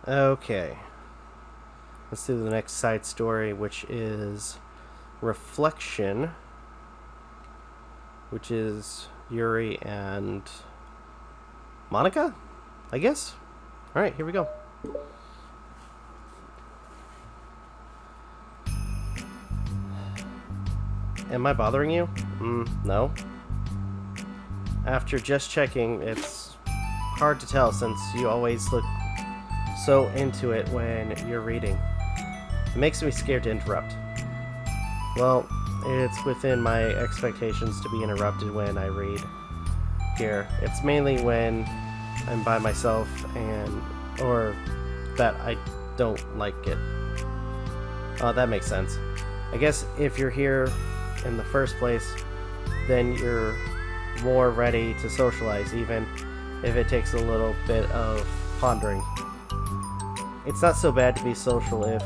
Okay. Let's do the next side story, which is Reflection, which is Yuri and Monica, I guess? Alright, here we go. Am I bothering you? No. After just checking, it's hard to tell since you always look so into it when you're reading. It makes me scared to interrupt. Well, it's within my expectations to be interrupted when I read here. It's mainly when I'm by myself or that I don't like it. That makes sense. I guess if you're here in the first place, then you're more ready to socialize, even if it takes a little bit of pondering. It's not so bad to be social if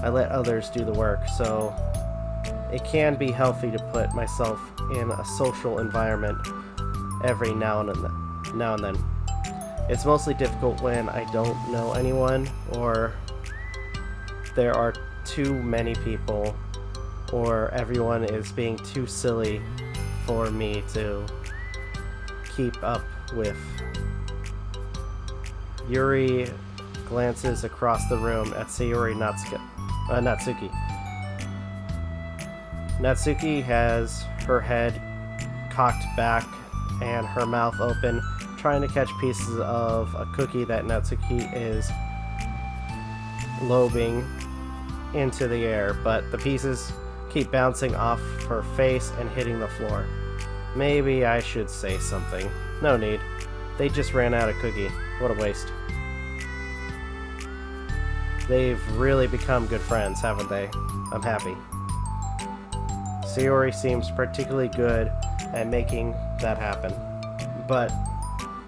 I let others do the work, so it can be healthy to put myself in a social environment every now and then. It's mostly difficult when I don't know anyone, or there are too many people, or everyone is being too silly for me to keep up with. Yuri glances across the room at Sayori Natsuki. Natsuki has her head cocked back and her mouth open, trying to catch pieces of a cookie that Natsuki is lobing into the air, but the pieces keep bouncing off her face and hitting the floor. Maybe I should say something. No need. They just ran out of cookie. What a waste. They've really become good friends, haven't they? I'm happy. Sayori seems particularly good at making that happen. But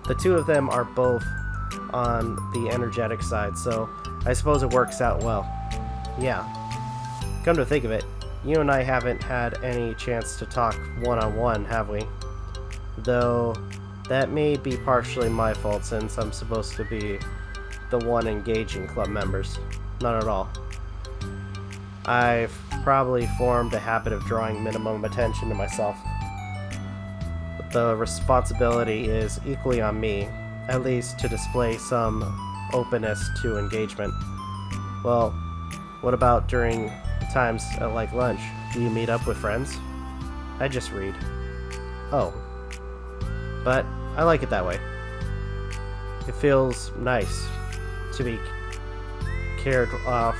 the two of them are both on the energetic side, so I suppose it works out well. Yeah. Come to think of it, you and I haven't had any chance to talk one-on-one, have we? Though, that may be partially my fault since I'm supposed to be the one engaging club members. Not at all. I've probably formed a habit of drawing minimum attention to myself. But the responsibility is equally on me, at least to display some openness to engagement. Well, what about during times like lunch? Do you meet up with friends? I just read. Oh. But I like it that way. It feels nice to be carried off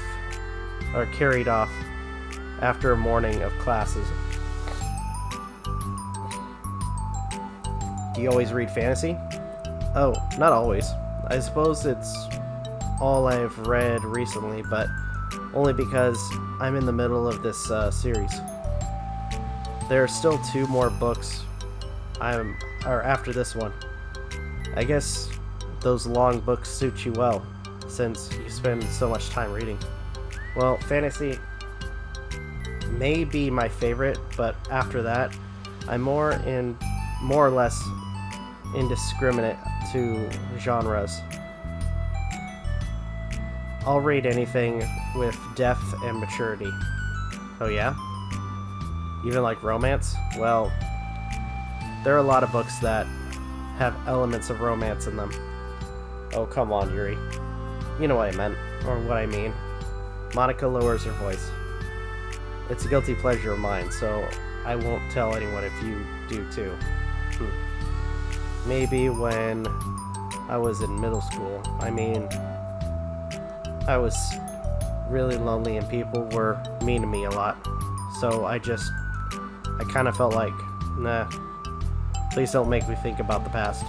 after a morning of classes. Do you always read fantasy? Oh, not always. I suppose it's all I've read recently, but only because I'm in the middle of this series. There are still 2 more books after this one. I guess those long books suit you well, since you spend so much time reading. Well, fantasy may be my favorite, but after that, I'm more or less indiscriminate to genres. I'll read anything with depth and maturity. Oh yeah? Even like romance? Well, there are a lot of books that have elements of romance in them. Oh, come on, Yuri. You know what I meant, or what I mean. Monica lowers her voice. It's a guilty pleasure of mine, so I won't tell anyone if you do too. Maybe when I was in middle school. I mean, I was really lonely and people were mean to me a lot. So I kind of felt like, nah, please don't make me think about the past.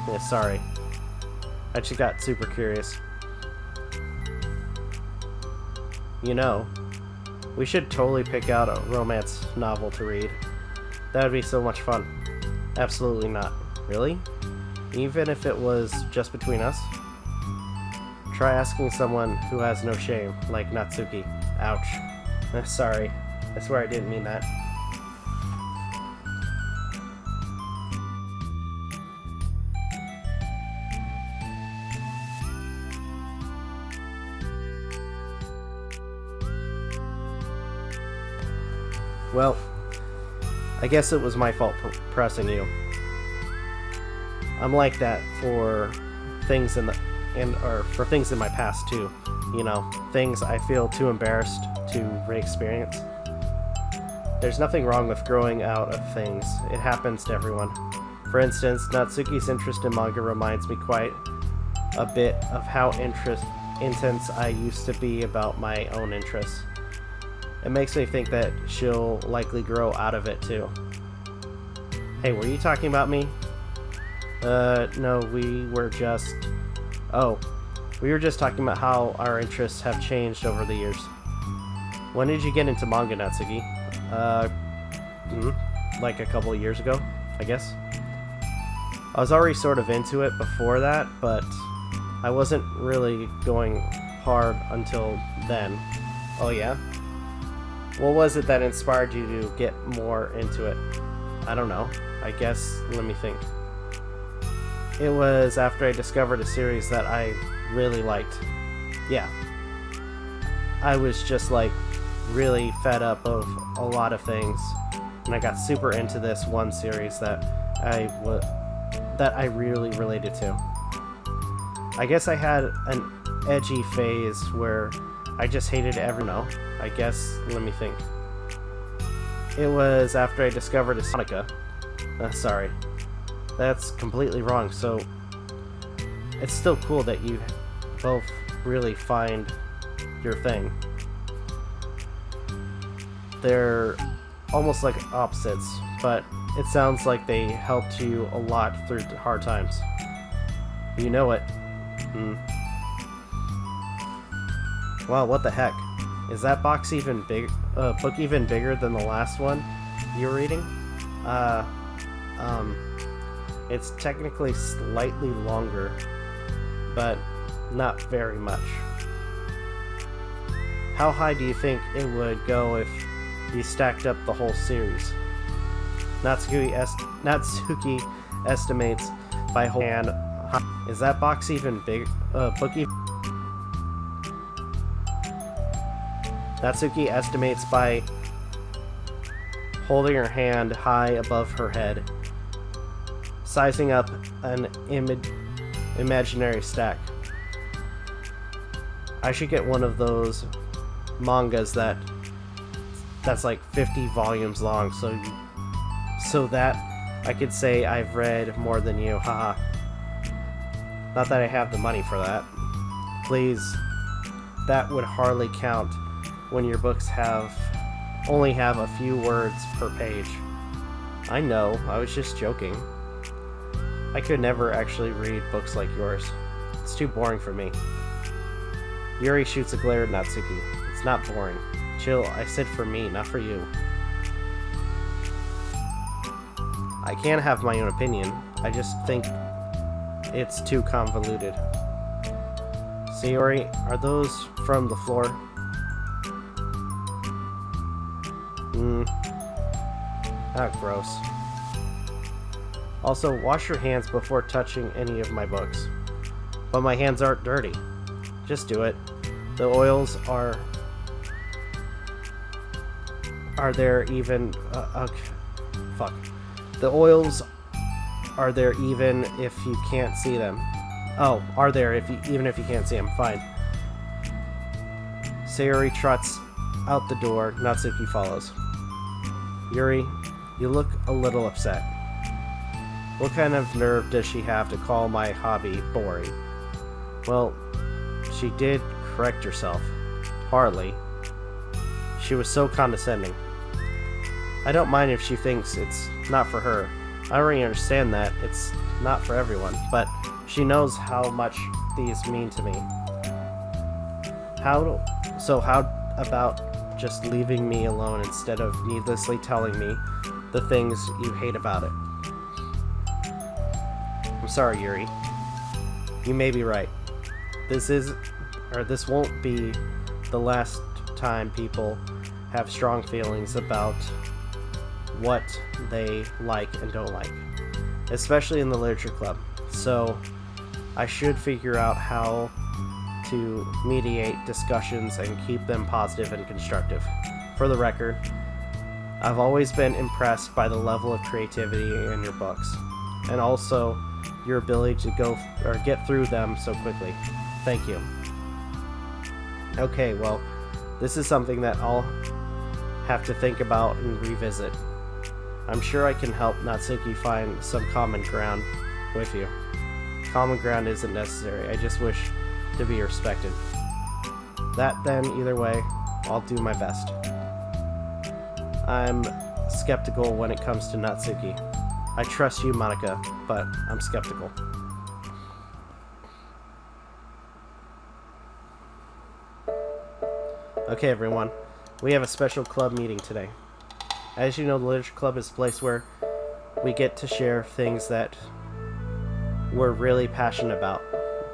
Yeah, sorry. I just got super curious. You know, we should totally pick out a romance novel to read. That would be so much fun. Absolutely not. Really? Even if it was just between us? Try asking someone who has no shame, like Natsuki. Ouch. Sorry. I swear I didn't mean that. Well, I guess it was my fault for pressing you. I'm like that for things for things in my past too. You know, things I feel too embarrassed to re-experience. There's nothing wrong with growing out of things. It happens to everyone. For instance, Natsuki's interest in manga reminds me quite a bit of how intense I used to be about my own interests. It makes me think that she'll likely grow out of it too. Hey, were you talking about me? No, we were just... Oh, we were just talking about how our interests have changed over the years. When did you get into manga, Natsuki? Like a couple of years ago, I guess. I was already sort of into it before that, but I wasn't really going hard until then. Oh yeah? What was it that inspired you to get more into it? I don't know. I guess, let me think. It was after I discovered a series that I really liked. Yeah. I was just like really fed up of a lot of things, and I got super into this one series that I really related to. I guess I had an edgy phase where I just hated everyone. I guess, let me think. It was after I discovered a Sonica. Sorry. That's completely wrong, so it's still cool that you both really find your thing. They're almost like opposites, but it sounds like they helped you a lot through hard times. You know it. Wow, what the heck? Is that box even book even bigger than the last one you were reading? It's technically slightly longer, but not very much. How high do you think it would go if you stacked up the whole series? Natsuki estimates by whole hand. Is that box even big? Natsuki estimates by holding her hand high above her head, sizing up an imaginary stack. I should get one of those mangas that's like 50 volumes long, so that I could say I've read more than you. Haha. Not that I have the money for that. Please, that would hardly count when your books only have a few words per page. I know, I was just joking. I could never actually read books like yours. It's too boring for me. Yuri shoots a glare at Natsuki. It's not boring. Chill, I said for me, not for you. I can have my own opinion. I just think it's too convoluted. Sayori, are those from the floor? Gross. Also, wash your hands before touching any of my books. But my hands aren't dirty. Just do it. The oils are there even... fuck. The oils are there even if you can't see them. Oh, are there even if you can't see them. Fine. Sayori trots out the door. Natsuki follows. Yuri, you look a little upset. What kind of nerve does she have to call my hobby boring? Well, she did correct herself. Hardly. She was so condescending. I don't mind if she thinks it's not for her. I already understand that it's not for everyone, but she knows how much these mean to me. How about just leaving me alone instead of needlessly telling me the things you hate about it? I'm sorry, Yuri. You may be right. This won't be the last time people have strong feelings about what they like and don't like, especially in the literature club. So I should figure out how to mediate discussions and keep them positive and constructive. For the record, I've always been impressed by the level of creativity in your books, and also your ability to get through them so quickly. Thank you. Okay, well, this is something that I'll have to think about and revisit. I'm sure I can help Natsuki find some common ground with you. Common ground isn't necessary, I just wish to be respected. That then, either way, I'll do my best. I'm skeptical when it comes to Natsuki. I trust you, Monica, but I'm skeptical. Okay, everyone. We have a special club meeting today. As you know, the Literature Club is a place where we get to share things that we're really passionate about,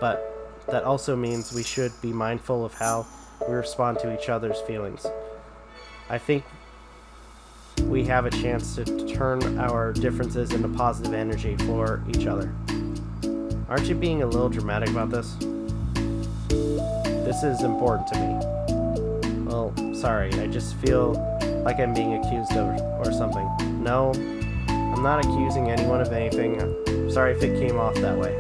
but that also means we should be mindful of how we respond to each other's feelings. I think we have a chance to turn our differences into positive energy for each other. Aren't you being a little dramatic about this? This is important to me. Well, sorry, I just feel like I'm being accused of or something. No, I'm not accusing anyone of anything. I'm sorry if it came off that way.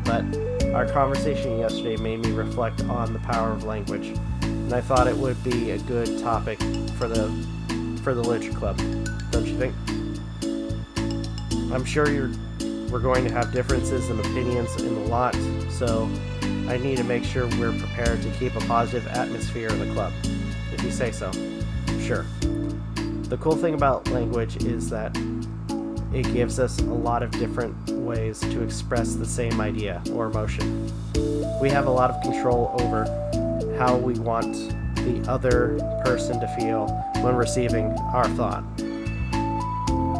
But our conversation yesterday made me reflect on the power of language, and I thought it would be a good topic for the Literature Club, don't you think? I'm sure we're going to have differences in opinions in a lot, so I need to make sure we're prepared to keep a positive atmosphere in the club, if you say so. Sure. The cool thing about language is that it gives us a lot of different ways to express the same idea or emotion. We have a lot of control over how we want the other person to feel when receiving our thought.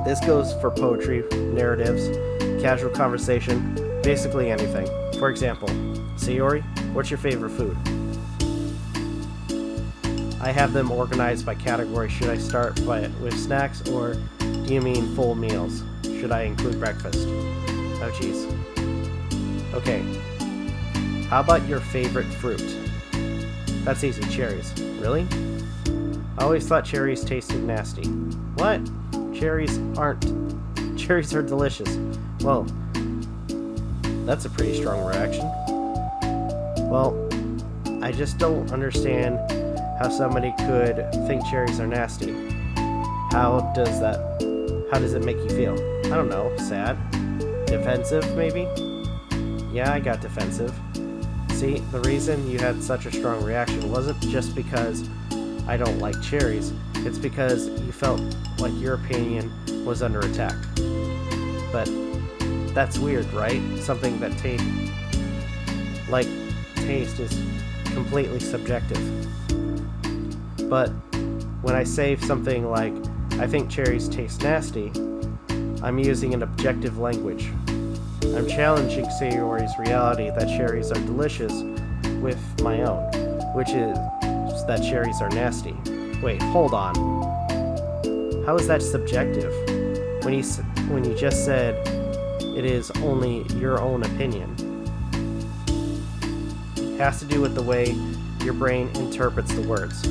This goes for poetry, narratives, casual conversation, basically anything. For example, Sayori, what's your favorite food? I have them organized by category. Should I start with snacks, or do you mean full meals? Should I include breakfast? Oh geez. Okay. How about your favorite fruit? That's easy, cherries. Really? I always thought cherries tasted nasty. What? Cherries are delicious. Whoa. That's a pretty strong reaction. Well, I just don't understand how somebody could think cherries are nasty. How does it make you feel? I don't know, sad? Defensive, maybe? Yeah, I got defensive. See, the reason you had such a strong reaction wasn't just because I don't like cherries, it's because you felt like your opinion was under attack. But that's weird, right? Something that taste is completely subjective. But when I say something like, I think cherries taste nasty, I'm using an objective language. I'm challenging Sayori's reality that cherries are delicious with my own, which is that cherries are nasty. Wait, hold on. How is that subjective? When you just said it is only your own opinion. It has to do with the way your brain interprets the words.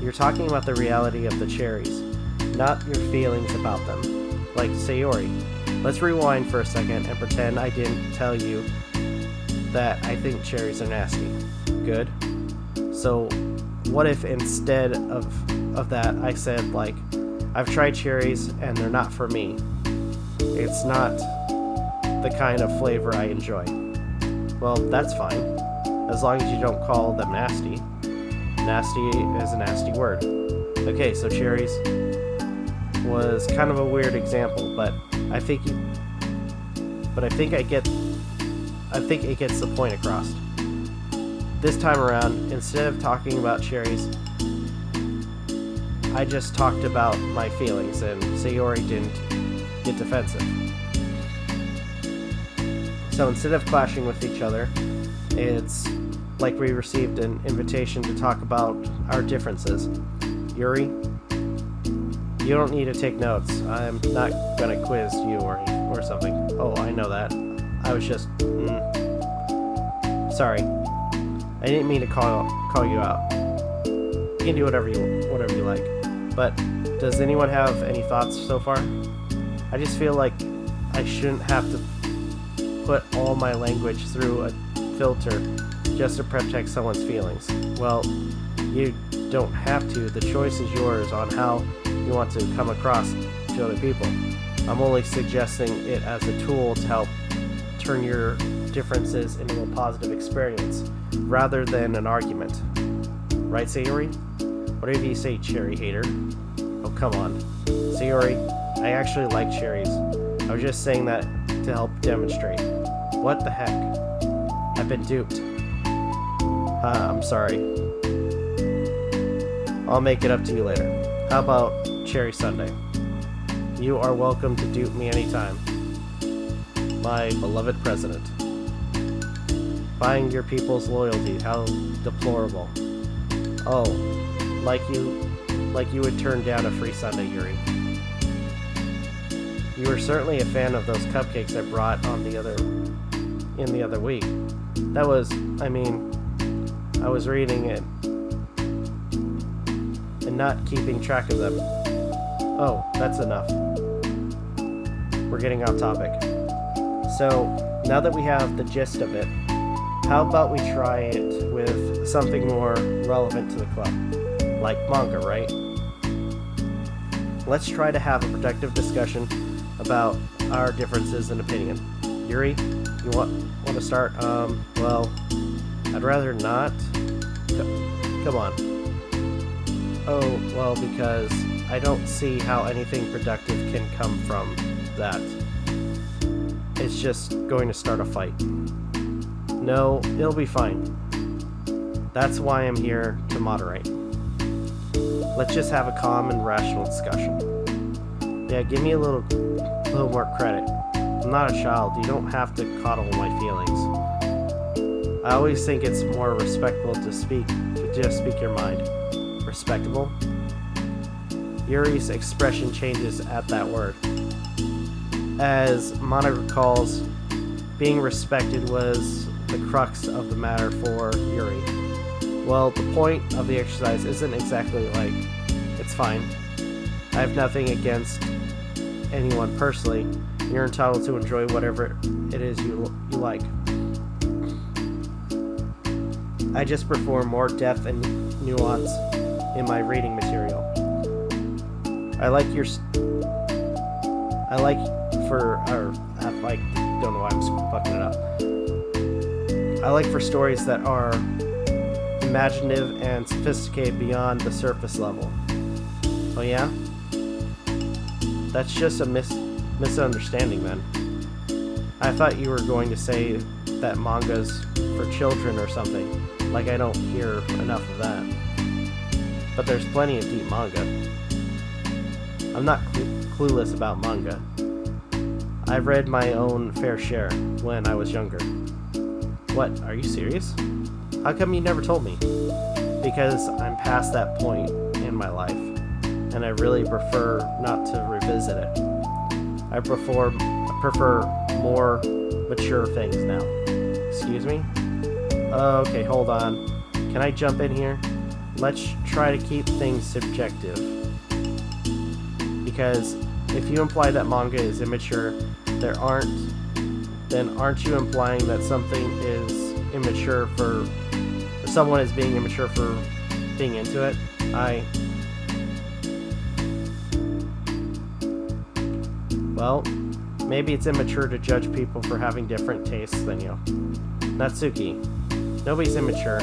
You're talking about the reality of the cherries, not your feelings about them. Like Sayori. Let's rewind for a second and pretend I didn't tell you that I think cherries are nasty. Good. So what if instead of that I said, like, I've tried cherries and they're not for me. It's not the kind of flavor I enjoy. Well, that's fine, as long as you don't call them nasty. Nasty is a nasty word. Okay, so cherries was kind of a weird example, but I think it gets the point across. This time around, instead of talking about cherries, I just talked about my feelings, and Sayori didn't get defensive. So instead of clashing with each other, it's like we received an invitation to talk about our differences. Yuri, you don't need to take notes. I'm not gonna quiz you or something. Oh, I know that. I was just... Sorry. I didn't mean to call you out. You can do whatever you like. But does anyone have any thoughts so far? I just feel like I shouldn't have to put all my language through a filter just to protect someone's feelings. Well, you don't have to. The choice is yours on how you want to come across to other people. I'm only suggesting it as a tool to help turn your differences into a positive experience rather than an argument. Right, Sayori? Whatever you say, cherry hater. Oh, come on. Sayori, I actually like cherries. I was just saying that to help demonstrate. What the heck? I've been duped. I'm sorry. I'll make it up to you later. How about Cherry Sundae? You are welcome to dupe me anytime. My beloved president. Buying your people's loyalty, how deplorable. Oh, like you would turn down a free sundae, Yuri. You were certainly a fan of those cupcakes I brought in the other week. That was, I was reading it and not keeping track of them. Oh, that's enough. We're getting off topic. So, now that we have the gist of it, how about we try it with something more relevant to the club? Like manga, right? Let's try to have a productive discussion about our differences in opinion. Yuri, you want to start? Well, I'd rather not. Come on. Oh, well, because I don't see how anything productive can come from that. It's just going to start a fight. No, it'll be fine. That's why I'm here to moderate. Let's just have a calm and rational discussion. Yeah, give me a little more credit. I'm not a child. You don't have to coddle my feelings. I always think it's more respectful to just speak your mind. Respectable? Yuri's expression changes at that word. As Mana recalls, being respected was the crux of the matter for Yuri. Well, the point of the exercise isn't exactly like, it's fine. I have nothing against anyone personally. You're entitled to enjoy whatever it is you like. I just prefer more depth and nuance in my reading material. Don't know why I'm fucking it up. I like for stories that are imaginative and sophisticated beyond the surface level. Oh yeah? That's just a misunderstanding then. I thought you were going to say that manga's for children or something. Like I don't hear enough of that. But there's plenty of deep manga. I'm not clueless about manga. I've read my own fair share when I was younger. What, are you serious? How come you never told me? Because I'm past that point in my life, and I really prefer not to revisit it. I prefer more mature things now. Excuse me? Okay, hold on. Can I jump in here? Let's try to keep things subjective. Because if you imply that manga is immature, then aren't you implying that something is immature or someone is being immature for being into it? Well, maybe it's immature to judge people for having different tastes than you. Natsuki. Nobody's immature.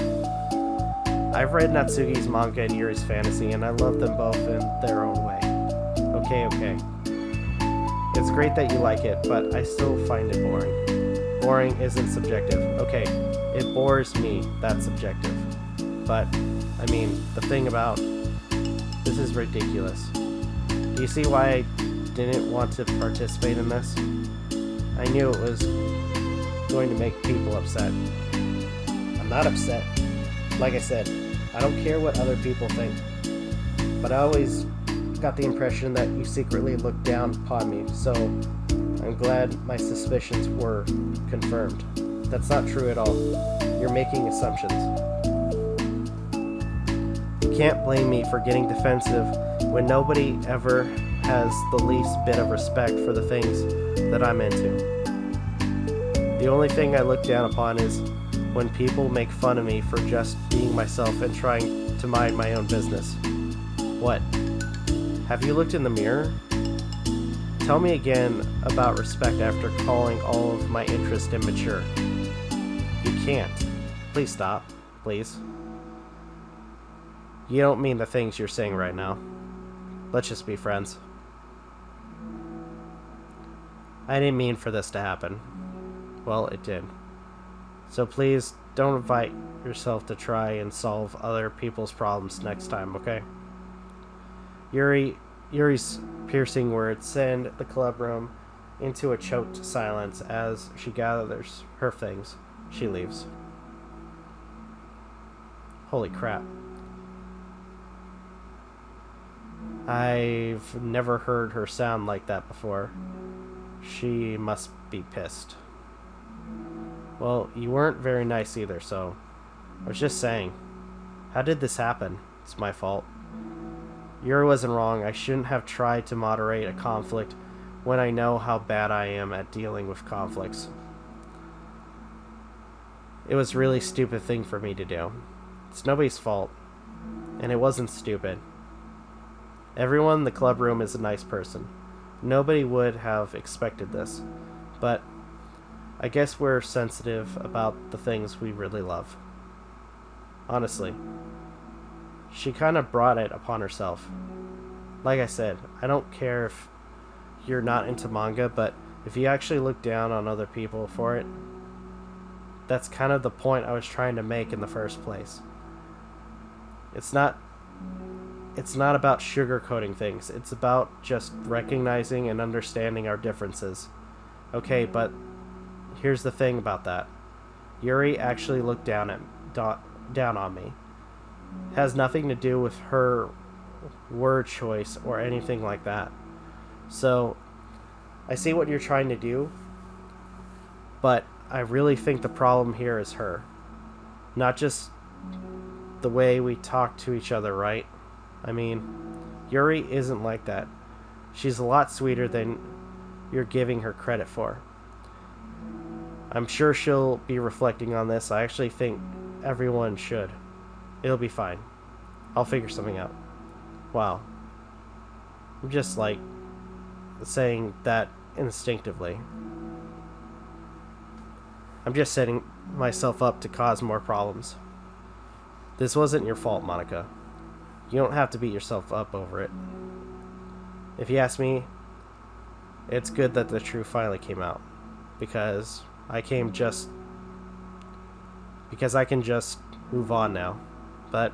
I've read Natsuki's manga and Yuri's fantasy, and I love them both in their own way. Okay. It's great that you like it, but I still find it boring. Boring isn't subjective. Okay, it bores me, that's subjective. But, the thing about... This is ridiculous. Do you see why I didn't want to participate in this? I knew it was going to make people upset. I'm not upset. Like I said, I don't care what other people think. But I always got the impression that you secretly looked down upon me, so I'm glad my suspicions were confirmed. That's not true at all. You're making assumptions. You can't blame me for getting defensive when nobody ever has the least bit of respect for the things that I'm into. The only thing I look down upon is when people make fun of me for just being myself and trying to mind my own business. What? Have you looked in the mirror? Tell me again about respect after calling all of my interest immature. You can't. Please stop. Please. You don't mean the things you're saying right now. Let's just be friends. I didn't mean for this to happen. Well, it did. So please don't invite yourself to try and solve other people's problems next time, okay? Yuri's piercing words send the club room into a choked silence as she gathers her things. She leaves. Holy crap. I've never heard her sound like that before. She must be pissed. Well, you weren't very nice either, so I was just saying. How did this happen? It's my fault. Yuri wasn't wrong. I shouldn't have tried to moderate a conflict when I know how bad I am at dealing with conflicts. It was a really stupid thing for me to do. It's nobody's fault. And it wasn't stupid. Everyone in the club room is a nice person. Nobody would have expected this. But I guess we're sensitive about the things we really love. Honestly. She kind of brought it upon herself. Like I said, I don't care if you're not into manga, but if you actually look down on other people for it, that's kind of the point I was trying to make in the first place. It's not about sugarcoating things. It's about just recognizing and understanding our differences. Okay, but here's the thing about that. Yuri actually looked down on me. It has nothing to do with her word choice or anything like that. So, I see what you're trying to do, but I really think the problem here is her. Not just the way we talk to each other, right? I mean, Yuri isn't like that. She's a lot sweeter than you're giving her credit for. I'm sure she'll be reflecting on this. I actually think everyone should. It'll be fine. I'll figure something out. Wow. I'm just like saying that instinctively. I'm just setting myself up to cause more problems. This wasn't your fault, Monica. You don't have to beat yourself up over it. If you ask me, it's good that the truth finally came out. Because I can just move on now. But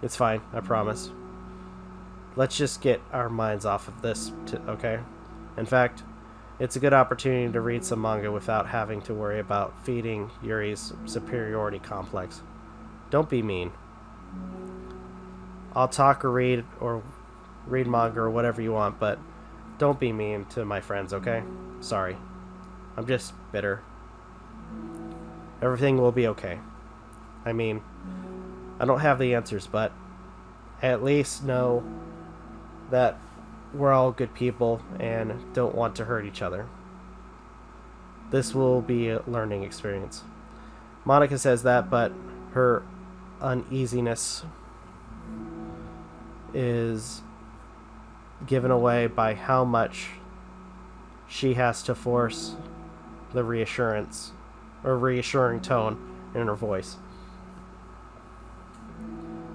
it's fine, I promise. Let's just get our minds off of this, okay? In fact, it's a good opportunity to read some manga without having to worry about feeding Yuri's superiority complex. Don't be mean. I'll talk or read manga or whatever you want, but don't be mean to my friends, okay? Sorry. I'm just bitter. Everything will be okay. I mean, I don't have the answers, but I at least know that we're all good people and don't want to hurt each other. This will be a learning experience. Monica says that, but her uneasiness is given away by how much she has to force the reassurance or reassuring tone in her voice.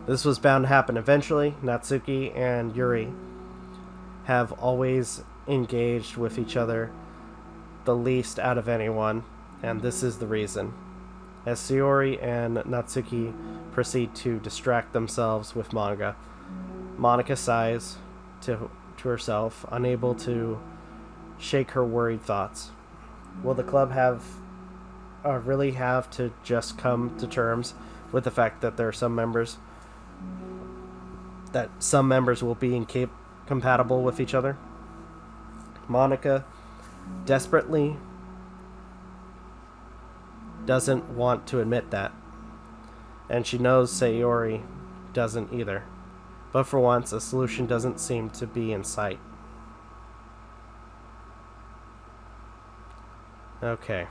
This was bound to happen eventually. Natsuki and Yuri have always engaged with each other the least out of anyone, and this is the reason. As Sayori and Natsuki proceed to distract themselves with manga, Monica sighs to herself, unable to shake her worried thoughts. Will the club really have to just come to terms with the fact that there are some members will be incompatible with each other? Monica desperately doesn't want to admit that, and she knows Sayori doesn't either. But for once, a solution doesn't seem to be in sight. Okay.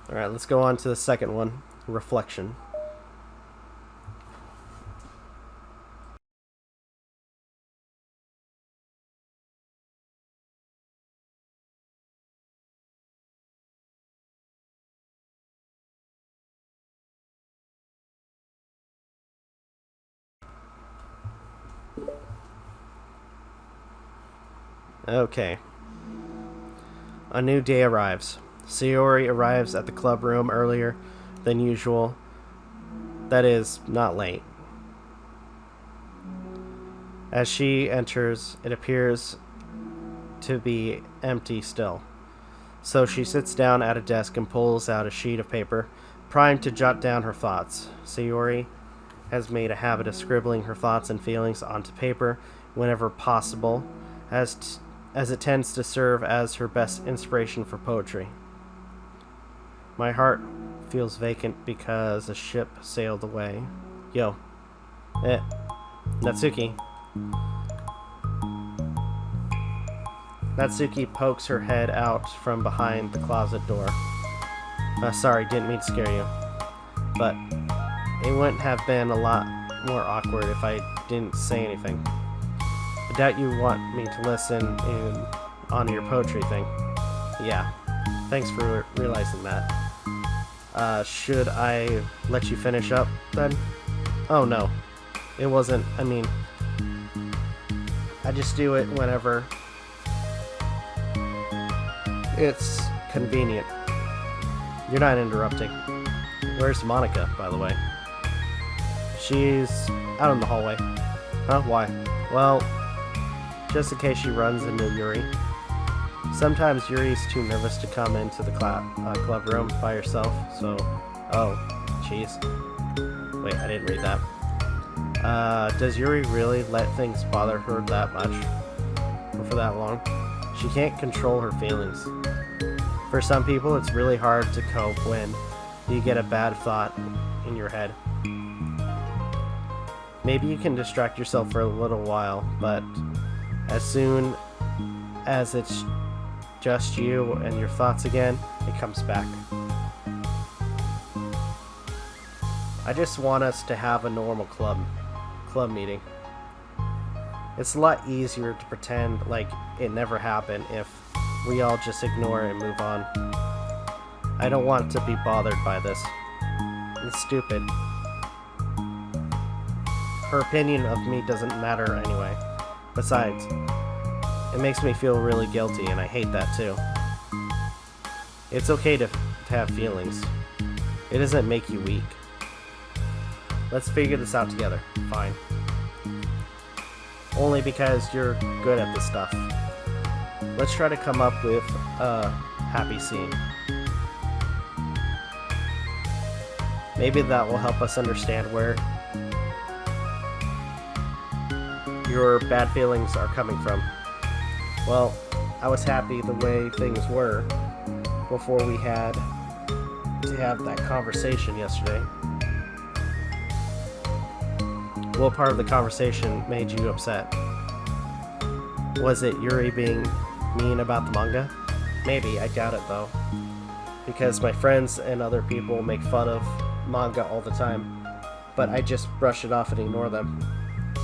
Alright, let's go on to the second one. Reflection. Okay. A new day arrives. Sayori arrives at the club room earlier than usual. That is, not late. As she enters, it appears to be empty still. So she sits down at a desk and pulls out a sheet of paper, primed to jot down her thoughts. Sayori has made a habit of scribbling her thoughts and feelings onto paper whenever possible, as it tends to serve as her best inspiration for poetry. My heart feels vacant because a ship sailed away. Yo. Natsuki. Natsuki pokes her head out from behind the closet door. Sorry, didn't mean to scare you. But it wouldn't have been a lot more awkward if I didn't say anything. I doubt you want me to listen on your poetry thing. Yeah. Thanks for realizing that. Should I let you finish up, then? Oh, no. It wasn't, I just do it whenever it's convenient. You're not interrupting. Where's Monica, by the way? She's out in the hallway. Huh? Why? Well, just in case she runs into Yuri. Sometimes Yuri's too nervous to come into the club room by herself, so... Oh, jeez. Wait, I didn't read that. Does Yuri really let things bother her that much? Or for that long? She can't control her feelings. For some people, it's really hard to cope when you get a bad thought in your head. Maybe you can distract yourself for a little while, but as soon as it's just you and your thoughts again, it comes back. I just want us to have a normal club meeting. It's a lot easier to pretend like it never happened if we all just ignore it and move on. I don't want to be bothered by this. It's stupid. Her opinion of me doesn't matter anyway. Besides, it makes me feel really guilty, and I hate that too. It's okay to have feelings. It doesn't make you weak. Let's figure this out together. Fine. Only because you're good at this stuff. Let's try to come up with a happy scene. Maybe that will help us understand where your bad feelings are coming from. Well, I was happy the way things were before we had to have that conversation yesterday. What part of the conversation made you upset? Was it Yuri being mean about the manga? Maybe, I doubt it though. Because my friends and other people make fun of manga all the time, but I just brush it off and ignore them.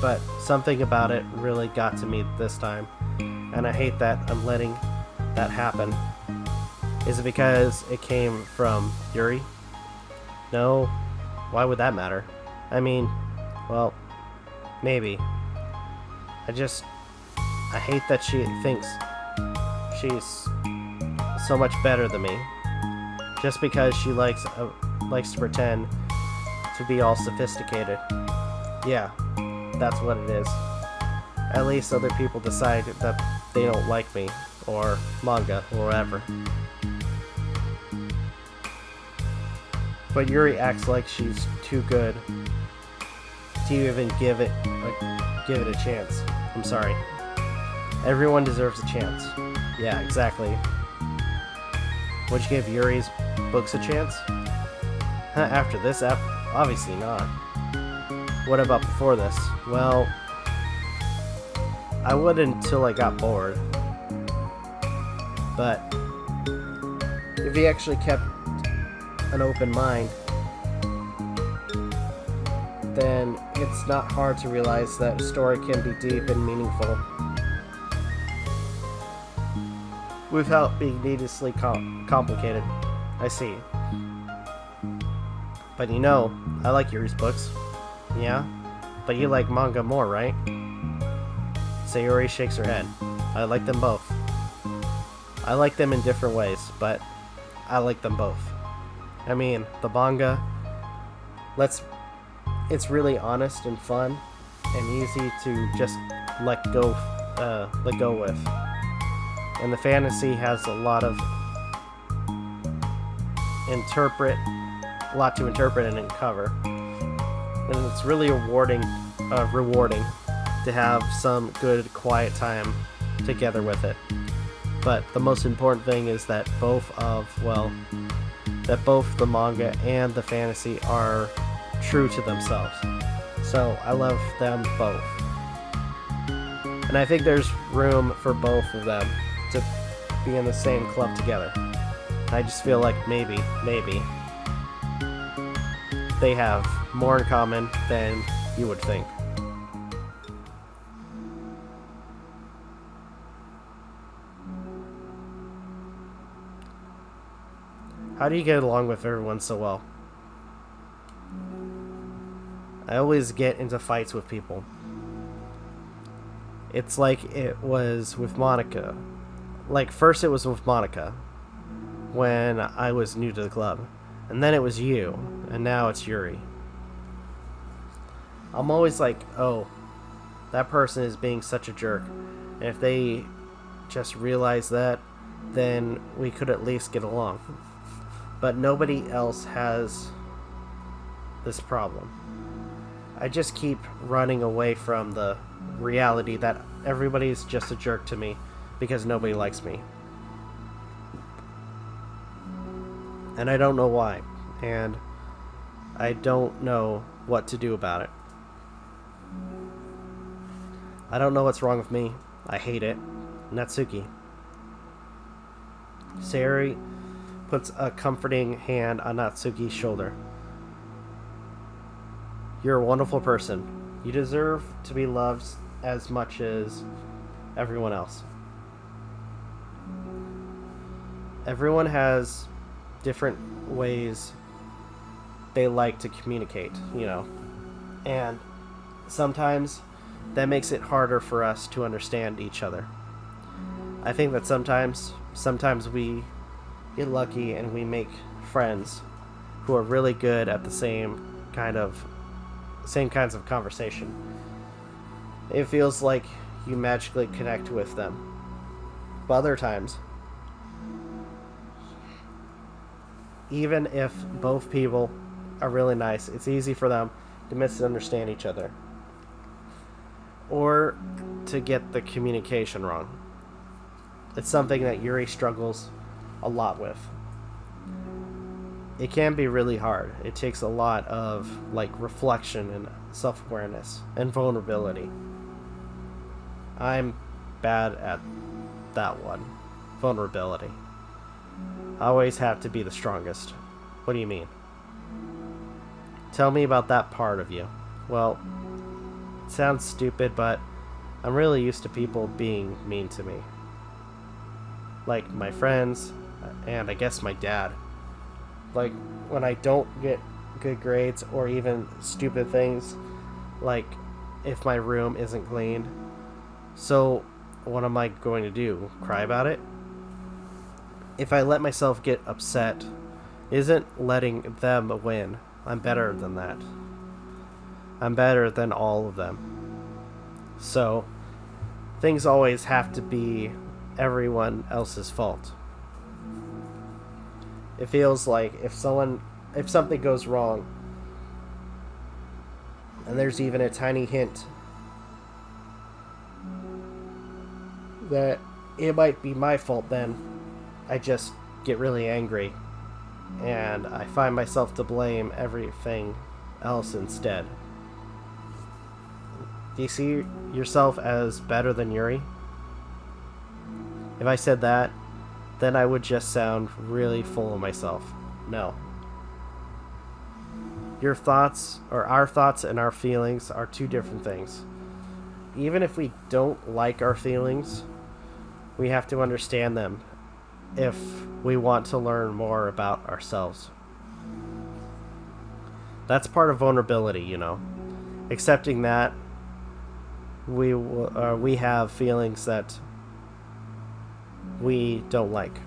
But something about it really got to me this time, and I hate that I'm letting that happen. Is it because it came from Yuri? No. Why would that matter? Well, maybe. I hate that she thinks she's so much better than me. Just because she likes to pretend to be all sophisticated. Yeah, that's what it is. At least other people decide that they don't like me, or manga, or whatever. But Yuri acts like she's too good to even give it a chance. I'm sorry. Everyone deserves a chance. Yeah, exactly. Would you give Yuri's books a chance? After this, obviously not. What about before this? Well, I would until I got bored. But if he actually kept an open mind, then it's not hard to realize that a story can be deep and meaningful without being needlessly complicated. I see. But you know, I like Yuri's books. Yeah? But you like manga more, right? Sayori shakes her head. I like them both. I like them in different ways, but I like them both. I mean, the manga, it's really honest and fun and easy to just let go with. And the fantasy has a lot to interpret and uncover. And it's really rewarding to have some good quiet time together with it. But the most important thing is that both the manga and the fantasy are true to themselves. So I love them both. And I think there's room for both of them to be in the same club together. I just feel like maybe they have more in common than you would think. How do you get along with everyone so well? I always get into fights with people. It's like it was with Monica. Like, first it was with Monica when I was new to the club. And then it was you. And now it's Yuri. I'm always like, oh, that person is being such a jerk. And if they just realize that, then we could at least get along. But nobody else has this problem. I just keep running away from the reality that everybody's just a jerk to me because nobody likes me. And I don't know why. And I don't know what to do about it. I don't know what's wrong with me. I hate it. Natsuki. Sayori puts a comforting hand on Natsuki's shoulder. You're a wonderful person. You deserve to be loved as much as everyone else. Everyone has different ways they like to communicate, you know. And sometimes that makes it harder for us to understand each other. I think that sometimes we get lucky and we make friends who are really good at the same kinds of conversation. It feels like you magically connect with them. But other times, even if both people are really nice, it's easy for them to misunderstand each other or to get the communication wrong. It's something that Yuri struggles a lot with. It can be really hard. It takes a lot of reflection and self-awareness and vulnerability. I'm bad at that one. Vulnerability. I always have to be the strongest. What do you mean? Tell me about that part of you. Well, it sounds stupid, but I'm really used to people being mean to me. Like my friends, and I guess my dad. Like when I don't get good grades or even stupid things, like if my room isn't cleaned. So what am I going to do? Cry about it? If I let myself get upset, isn't letting them win. I'm better than that. I'm better than all of them. So things always have to be everyone else's fault. It feels like if something goes wrong, and there's even a tiny hint that it might be my fault, then I just get really angry, and I find myself to blame everything else instead. Do you see yourself as better than Yuri? If I said that, then I would just sound really full of myself. No. Your thoughts, or our thoughts and our feelings, are two different things. Even if we don't like our feelings, we have to understand them if we want to learn more about ourselves. That's part of vulnerability, you know. Accepting that we have feelings that we don't like.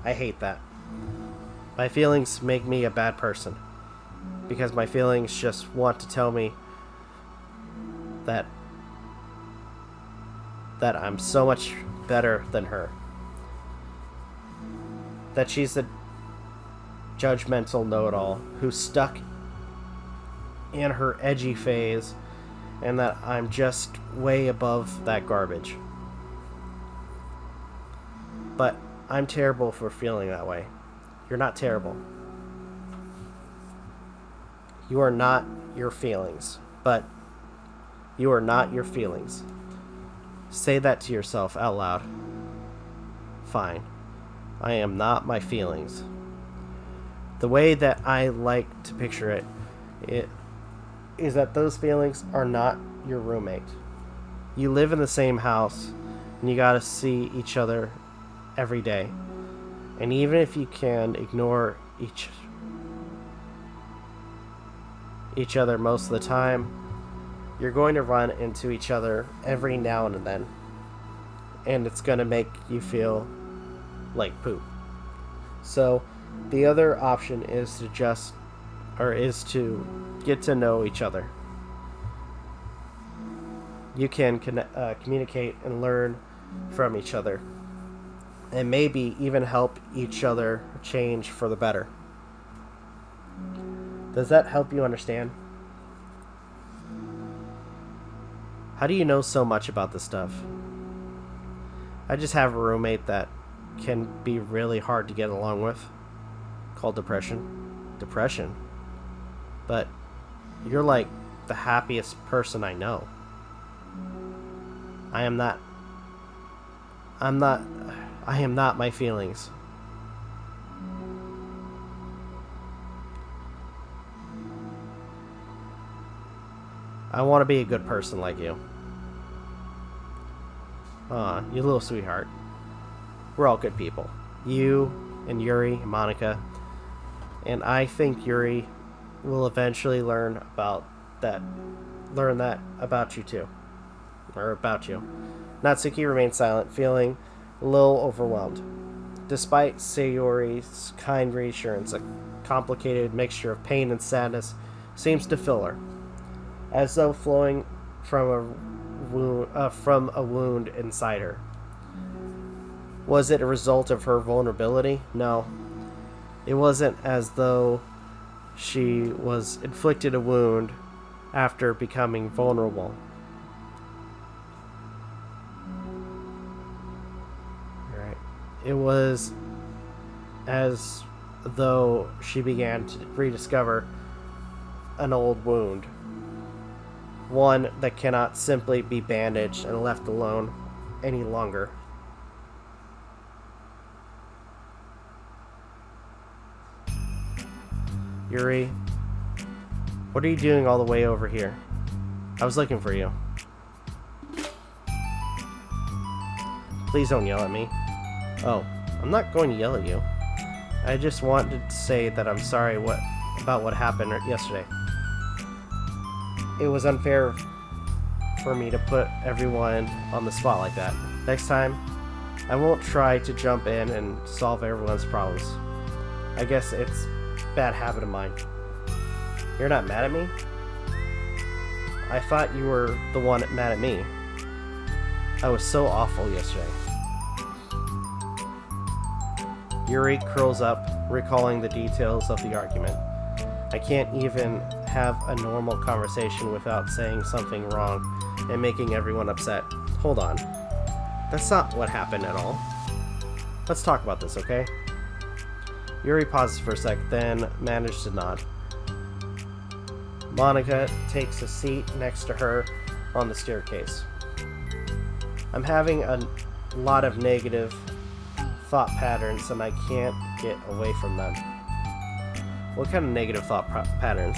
I hate that. My feelings make me a bad person, because my feelings just want to tell me that I'm so much better than her. That she's the judgmental know-it-all who's stuck in her edgy phase, and that I'm just way above that garbage. But I'm terrible for feeling that way. You're not terrible. You are not your feelings, but you are not your feelings. Say that to yourself out loud. Fine. I am not my feelings. The way that I like to picture it is that those feelings are not your roommate. You live in the same house, and you gotta see each other every day. And even if you can ignore each other most of the time, you're going to run into each other every now and then, and it's going to make you feel like poop. So the other option is to get to know each other. You can communicate and learn from each other, and maybe even help each other change for the better. Does that help you understand? How do you know so much about this stuff? I just have a roommate that can be really hard to get along with, called depression. Depression? But you're like the happiest person I know. I am not my feelings. I want to be a good person like you. Aw, you little sweetheart. We're all good people. You and Yuri and Monica. And I think Yuri will eventually learn that about you too. Or about you. Natsuki remained silent, feeling a little overwhelmed. Despite Sayori's kind reassurance, a complicated mixture of pain and sadness seems to fill her, as though flowing from a wound inside her. Was it a result of her vulnerability? No. It wasn't as though she was inflicted a wound after becoming vulnerable. Right. It was as though she began to rediscover an old wound. One that cannot simply be bandaged and left alone any longer. Yuri, what are you doing all the way over here? I was looking for you. Please don't yell at me. Oh, I'm not going to yell at you. I just wanted to say that I'm sorry about what happened yesterday. It was unfair for me to put everyone on the spot like that. Next time, I won't try to jump in and solve everyone's problems. I guess it's a bad habit of mine. You're not mad at me? I thought you were the one mad at me. I was so awful yesterday. Yuri curls up, recalling the details of the argument. I can't even have a normal conversation without saying something wrong and making everyone upset. Hold on. That's not what happened at all. let's talk about this, okay? Yuri pauses for a sec, then manages to nod. Monica takes a seat next to her on the staircase. I'm having a lot of negative thought patterns and I can't get away from them. What kind of negative thought patterns?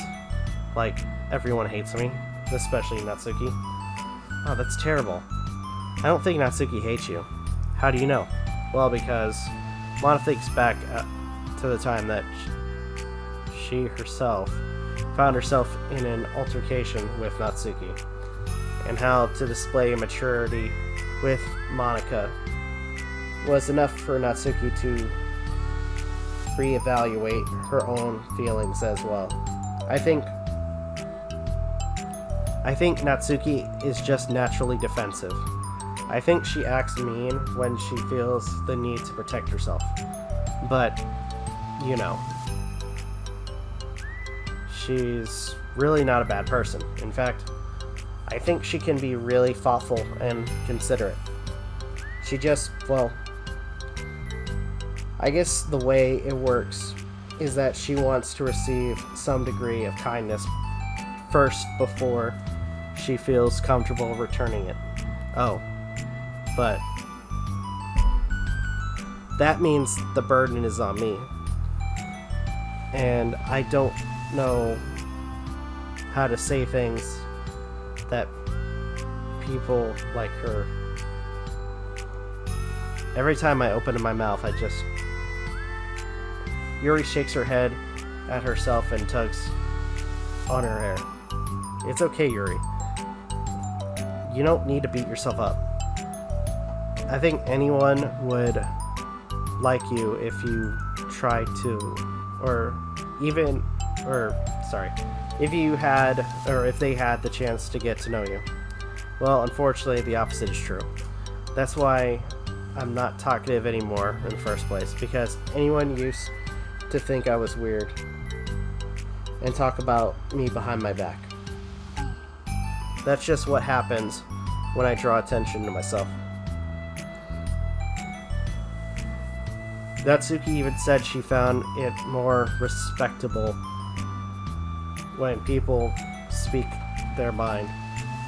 Like, everyone hates me, especially Natsuki. Oh, that's terrible. I don't think Natsuki hates you. How do you know? Well, because Monica thinks back to the time that she herself found herself in an altercation with Natsuki, and how to display maturity with Monica was enough for Natsuki to reevaluate her own feelings as well. I think Natsuki is just naturally defensive. I think she acts mean when she feels the need to protect herself. But, you know, she's really not a bad person. In fact, I think she can be really thoughtful and considerate. She just, well, I guess the way it works is that she wants to receive some degree of kindness first before she feels comfortable returning it. Oh, but that means the burden is on me. And I don't know how to say things that people like her. Every time I open my mouth, I just... Yuri shakes her head at herself and tugs on her hair. It's okay, Yuri. You don't need to beat yourself up. I think anyone would like you if you tried to, if they had the chance to get to know you. Well, unfortunately, the opposite is true. That's why I'm not talkative anymore in the first place, because anyone used to think I was weird and talk about me behind my back. That's just what happens when I draw attention to myself. Natsuki even said she found it more respectable when people speak their mind.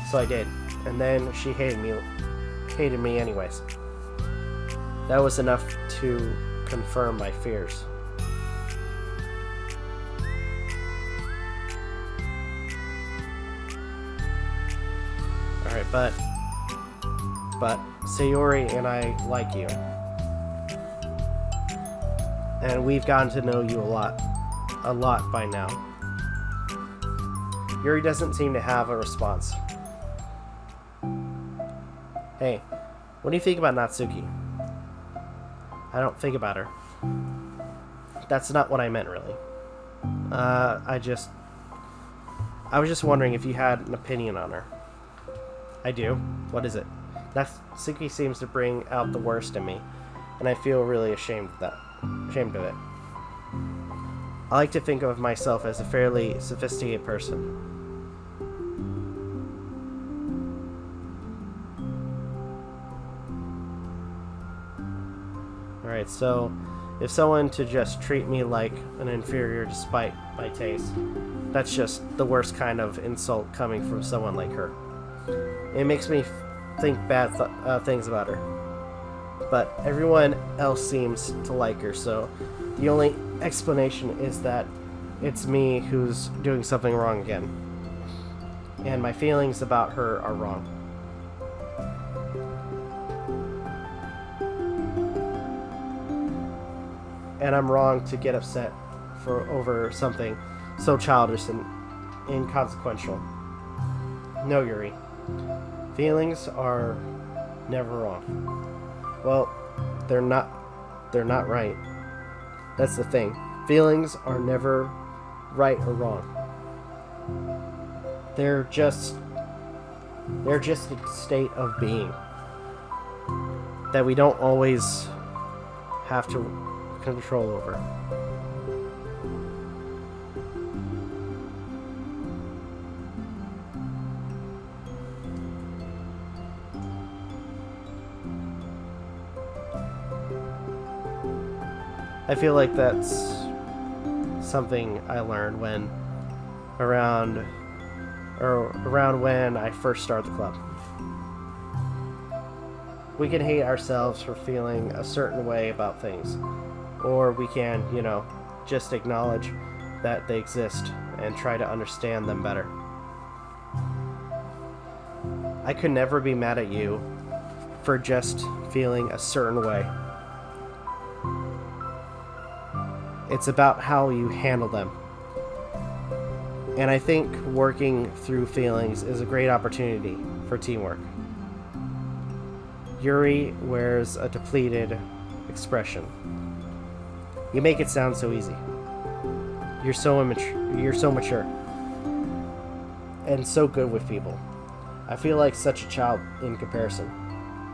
So I did. And then she hated me anyways. That was enough to confirm my fears. Alright, but Sayori and I like you. And we've gotten to know you a lot by now. Yuri doesn't seem to have a response. Hey, what do you think about Natsuki? I don't think about her. That's not what I meant, really. I was just wondering if you had an opinion on her. I do. What is it? Natsuki seems to bring out the worst in me, and I feel really ashamed of it. I like to think of myself as a fairly sophisticated person. Alright, so if someone to just treat me like an inferior despite my taste, that's just the worst kind of insult coming from someone like her. It makes me think bad things about her. But everyone else seems to like her, so the only explanation is that it's me who's doing something wrong again. And my feelings about her are wrong. And I'm wrong to get upset over something so childish and inconsequential. No, Yuri. Feelings are never wrong. Well, they're not right. That's the thing. Feelings are never right or wrong. They're just a state of being that we don't always have to control over. I feel like that's something I learned around when I first started the club. We can hate ourselves for feeling a certain way about things, or we can, just acknowledge that they exist and try to understand them better. I could never be mad at you for just feeling a certain way. It's about how you handle them. And I think working through feelings is a great opportunity for teamwork. Yuri wears a depleted expression. You make it sound so easy. You're so mature. And so good with people. I feel like such a child in comparison.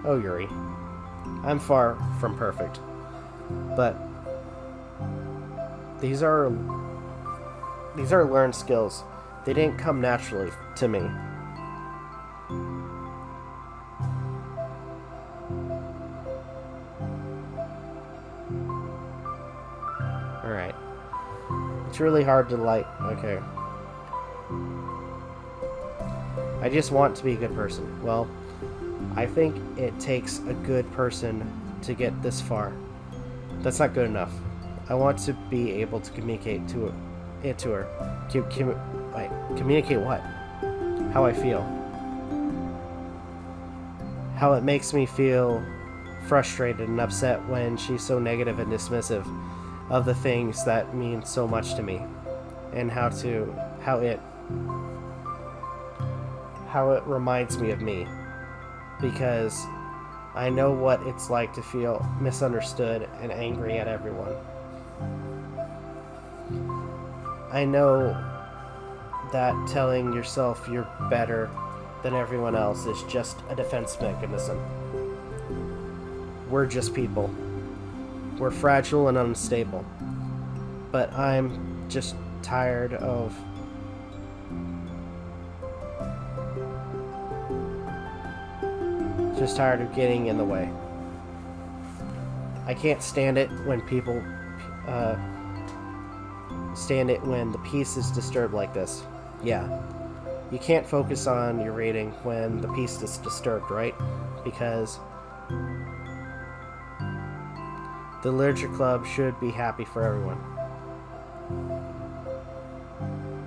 Oh, Yuri. I'm far from perfect. But these are learned skills. They didn't come naturally to me. Alright. It's really hard to like. Okay. I just want to be a good person. Well, I think it takes a good person to get this far. That's not good enough. I want to be able to communicate to her. Communicate what? How I feel. How it makes me feel frustrated and upset when she's so negative and dismissive of the things that mean so much to me, and how it reminds me of me, because I know what it's like to feel misunderstood and angry at everyone. I know that telling yourself you're better than everyone else is just a defense mechanism. We're just people. We're fragile and unstable. But I'm just tired of getting in the way. I can't stand it when people when the peace is disturbed like this. Yeah. You can't focus on your rating when the peace is disturbed, right? Because the Literature Club should be happy for everyone.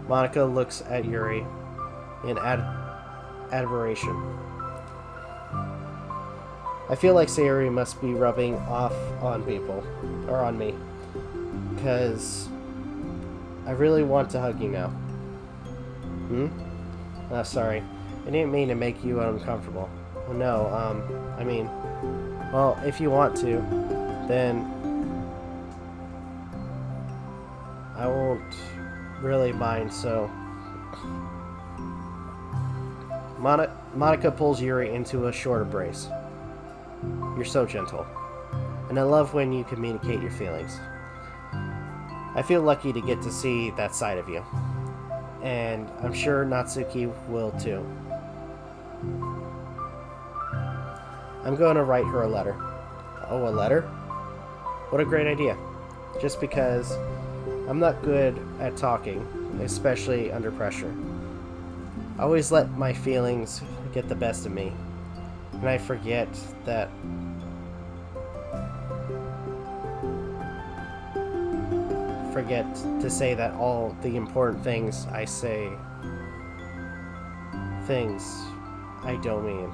Monica looks at Yuri in admiration. I feel like Sayuri must be rubbing off on people, or on me, because I really want to hug you now. Oh, sorry. I didn't mean to make you uncomfortable. No, well, if you want to, then I won't really mind, so... Monica pulls Yuri into a short embrace. You're so gentle, and I love when you communicate your feelings. I feel lucky to get to see that side of you, and I'm sure Natsuki will too. I'm going to write her a letter. Oh, a letter? What a great idea. Just because I'm not good at talking, especially under pressure. I always let my feelings get the best of me, and I forget to say that all the important things I say, things I don't mean.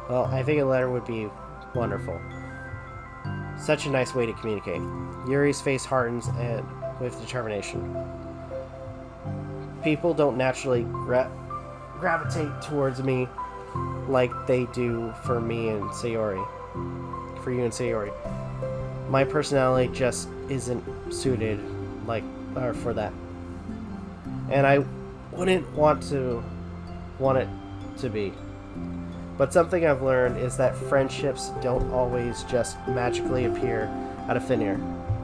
Well, I think a letter would be wonderful. Such a nice way to communicate. Yuri's face hardens and with determination. People don't naturally gravitate towards me like they do for me and Sayori. For you and Sayori. My personality just isn't suited for that. And I wouldn't want it to be. But something I've learned is that friendships don't always just magically appear out of thin air.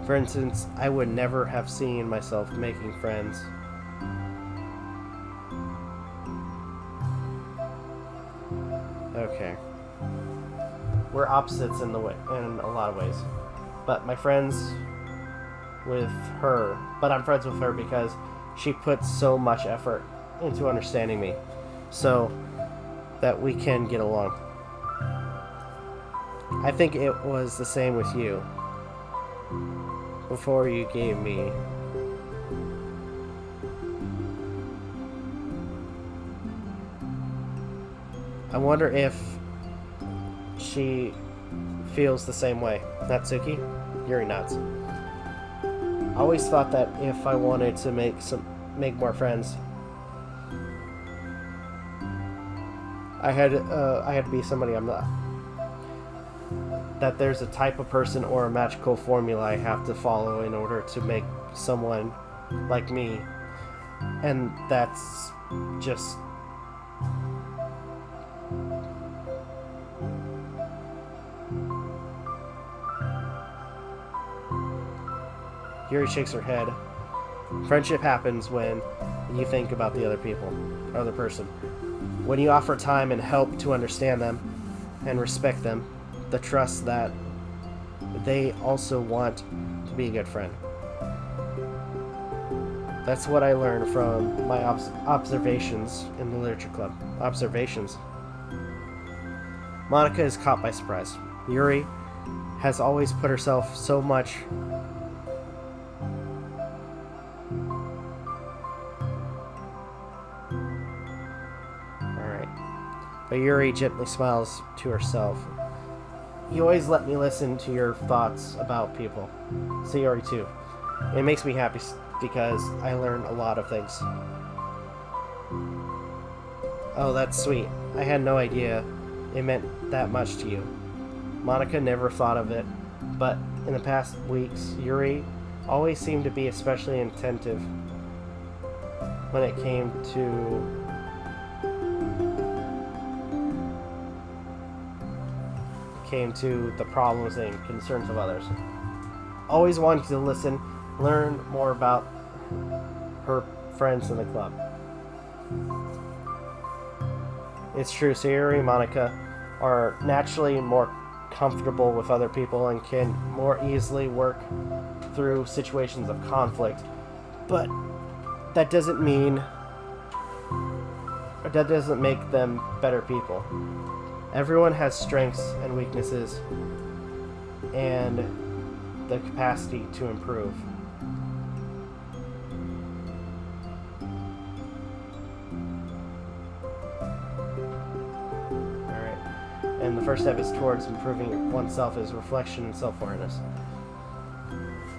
For instance, I would never have seen myself making friends. okay. We're opposites in a lot of ways. But I'm friends with her because she puts so much effort into understanding me so that we can get along. I think it was the same with you before you gave me I wonder if she feels the same way. Natsuki? Yuri nods. I always thought that if I wanted to make more friends, I had to be somebody I'm not. That there's a type of person or a magical formula I have to follow in order to make someone like me, and that's just Yuri shakes her head. Friendship happens when you think about the other person. When you offer time and help to understand them and respect them, the trust that they also want to be a good friend. That's what I learned from my observations in the literature club. Observations. Monika is caught by surprise. Yuri has always put herself so much But Yuri gently smiles to herself. You always let me listen to your thoughts about people. So Yuri too. It makes me happy because I learn a lot of things. Oh, that's sweet. I had no idea it meant that much to you. Monika never thought of it, but in the past weeks, Yuri always seemed to be especially attentive when it came to the problems and concerns of others. Always wanted to listen, learn more about her friends in the club. It's true, Sayuri and Monika are naturally more comfortable with other people and can more easily work through situations of conflict. But that doesn't make them better people. Everyone has strengths and weaknesses and the capacity to improve. Alright. And the first step is towards improving oneself is reflection and self-awareness.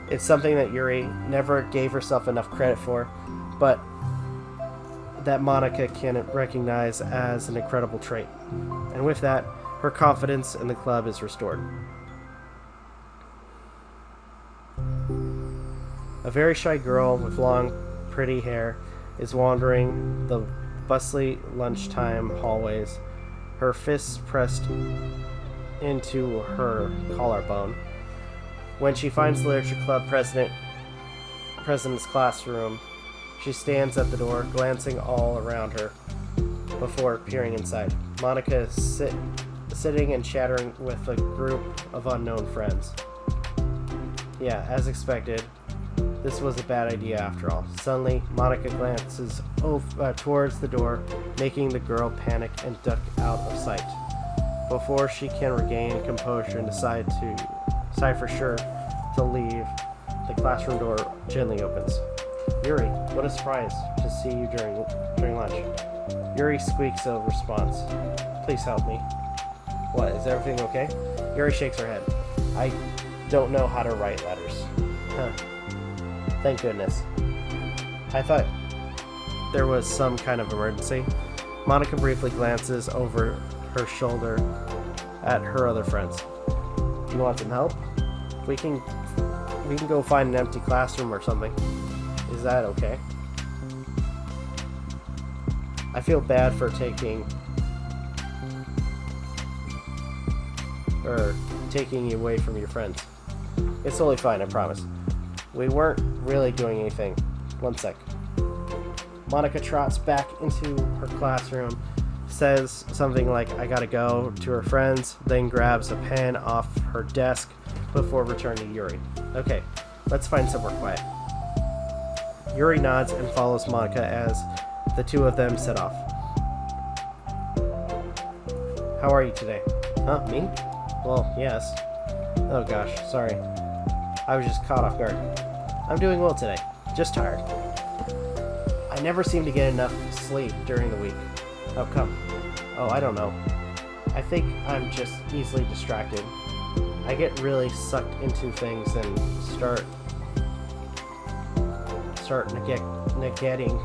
It's something that Yuri never gave herself enough credit for, but that Monika can recognize as an incredible trait. And with that, her confidence in the club is restored. A very shy girl with long, pretty hair is wandering the bustling lunchtime hallways, her fists pressed into her collarbone. When she finds the literature club president's classroom, she stands at the door, glancing all around her before peering inside. Monika is sitting and chattering with a group of unknown friends. Yeah, as expected, this was a bad idea after all. Suddenly, Monika glances towards the door, making the girl panic and duck out of sight. Before she can regain composure and decide for sure to leave, the classroom door gently opens. Yuri, what a surprise to see you during lunch. Yuri squeaks a response. Please help me. What, is everything okay? Yuri shakes her head. I don't know how to write letters. Huh. Thank goodness. I thought there was some kind of emergency. Monika briefly glances over her shoulder at her other friends. You want some help? We can go find an empty classroom or something. Is that okay? I feel bad for taking you away from your friends. It's totally fine, I promise. We weren't really doing anything. One sec. Monika trots back into her classroom, says something like, I gotta go, to her friends, then grabs a pen off her desk before returning to Yuri. Okay, let's find somewhere quiet. Yuri nods and follows Monika as the two of them set off. How are you today? Huh, me? Well, yes. Oh gosh, sorry. I was just caught off guard. I'm doing well today, just tired. I never seem to get enough sleep during the week. How come? Oh, I don't know. I think I'm just easily distracted. I get really sucked into things and start neglecting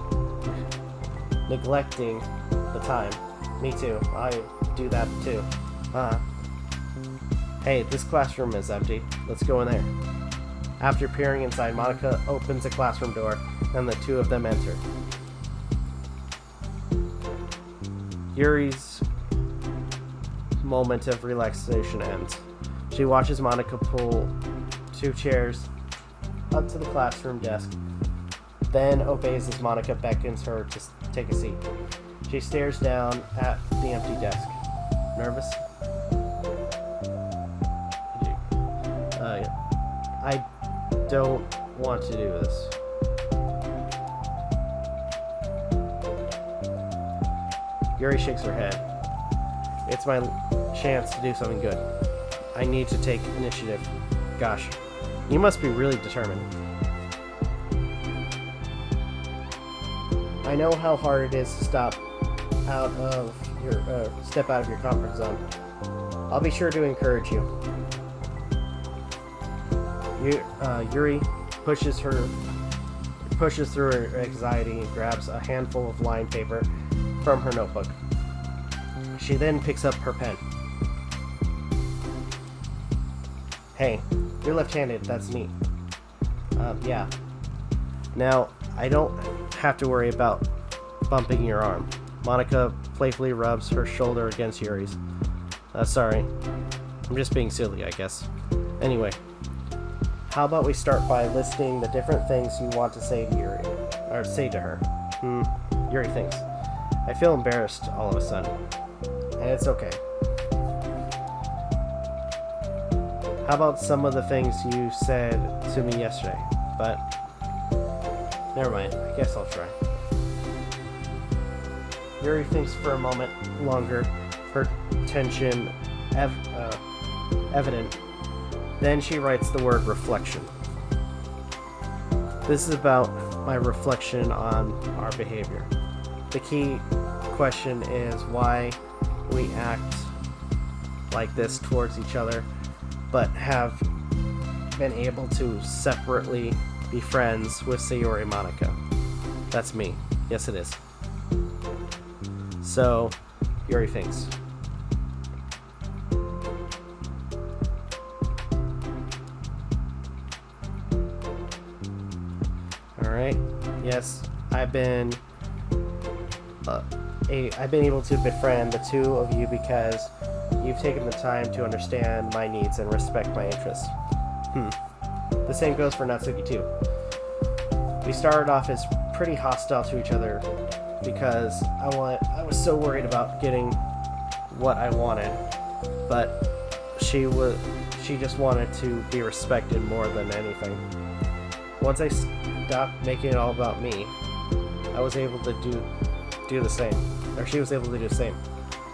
the time. Me too. I do that too. Hey, this classroom is empty. Let's go in there. After peering inside, Monika opens a classroom door, and the two of them enter. Yuri's moment of relaxation ends. She watches Monika pull 2 chairs up to the classroom desk, then obeys as Monika beckons her to take a seat. She stares down at the empty desk. Nervous? I don't want to do this. Yuri shakes her head. It's my chance to do something good. I need to take initiative. Gosh, you must be really determined. I know how hard it is to step out of your comfort zone. I'll be sure to encourage you. Yuri pushes through her anxiety and grabs a handful of lined paper from her notebook. She then picks up her pen. Hey, you're left-handed, that's neat. Yeah. Now, I don't have to worry about bumping your arm. Monika playfully rubs her shoulder against Yuri's. Sorry. I'm just being silly, I guess. Anyway, how about we start by listing the different things you want to say to Yuri, or say to her. Yuri thinks. I feel embarrassed all of a sudden, and it's okay. How about some of the things you said to me yesterday? But never mind, I guess I'll try. Yuri thinks for a moment longer, her tension evident. Then she writes the word reflection. This is about my reflection on our behavior. The key question is why we act like this towards each other, but have been able to separately be friends with Sayori Monika. That's me. Yes, it is. So, Yuri thinks. Alright. Yes, I've been able to befriend the two of you because you've taken the time to understand my needs and respect my interests. The same goes for Natsuki too. We started off as pretty hostile to each other because I was so worried about getting what I wanted, but she just wanted to be respected more than anything. Once I stopped making it all about me, I was able to do the same, or she was able to do the same.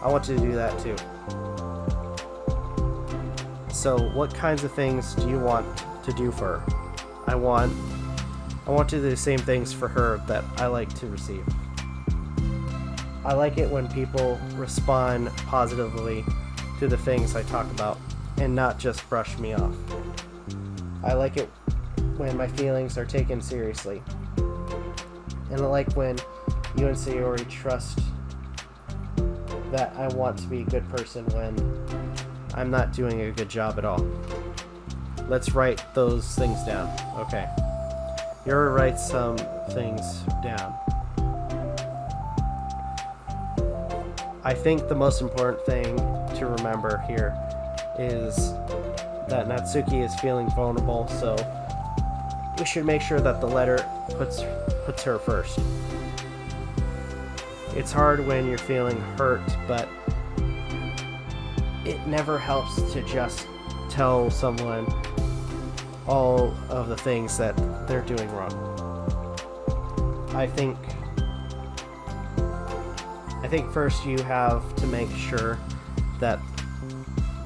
I want to do that too. So, what kinds of things do you want to do for her? I want to do the same things for her that I like to receive. I like it when people respond positively to the things I talk about and not just brush me off. I like it when my feelings are taken seriously. And I like when you and Sayori trust that I want to be a good person when I'm not doing a good job at all. Let's write those things down. Okay. Yuri writes some things down. I think the most important thing to remember here is that Natsuki is feeling vulnerable, so we should make sure that the letter puts her first. It's hard when you're feeling hurt, but it never helps to just tell someone all of the things that they're doing wrong. I think first you have to make sure that